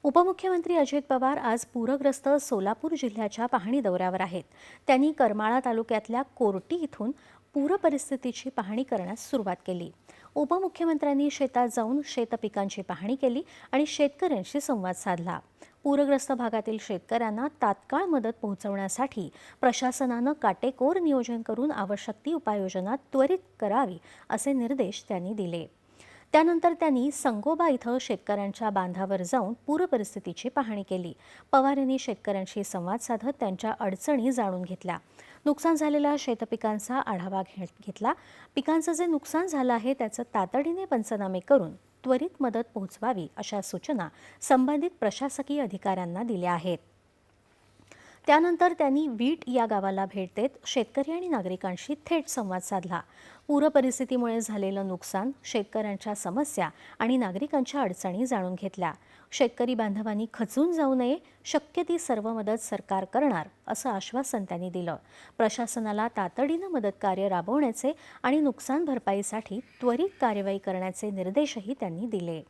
उपमुख्यमंत्री अजित पवार आज पूरग्रस्त सोलापूर जिल्ह्याच्या पाहणी दौऱ्यावर आहेत. त्यांनी करमाळा तालुक्यातल्या कोर्टी इथून पूरपरिस्थितीची पाहणी करण्यास सुरुवात केली. उपमुख्यमंत्र्यांनी शेतात जाऊन शेतपिकांची पाहणी केली आणि शेतकऱ्यांशी संवाद साधला. पूरग्रस्त भागातील शेतकऱ्यांना तात्काळ मदत पोहोचवण्यासाठी प्रशासनानं काटेकोर नियोजन करून आवश्यक ती उपाययोजना त्वरित करावी असे निर्देश त्यांनी दिले. त्यानंतर त्यांनी संगोबा इथं शेतकऱ्यांच्या बांधावर जाऊन पूरपरिस्थितीची पाहणी केली. पवार यांनी शेतकऱ्यांशी संवाद साधत त्यांच्या अडचणी जाणून घेतल्या. नुकसान झालेल्या शेतपिकांचा आढावा घेतला. पिकांचं जे नुकसान झालं आहे त्याचं तातडीने पंचनामे करून त्वरित मदत पोहोचवावी अशा सूचना संबंधित प्रशासकीय अधिकाऱ्यांना दिल्या आहेत. त्यानंतर त्यांनी वीट या गावाला भेट देत शेतकरी आणि नागरिकांशी थेट संवाद साधला. पूरपरिस्थितीमुळे झालेलं नुकसान, शेतकऱ्यांच्या समस्या आणि नागरिकांच्या अडचणी जाणून घेतल्या. शेतकरी बांधवांनी खचून जाऊ नये, शक्य ती सर्व मदत सरकार करणार असं आश्वासन त्यांनी दिलं. प्रशासनाला तातडीनं मदत कार्य राबवण्याचे आणि नुकसान भरपाईसाठी त्वरित कार्यवाही करण्याचे निर्देशही त्यांनी दिले.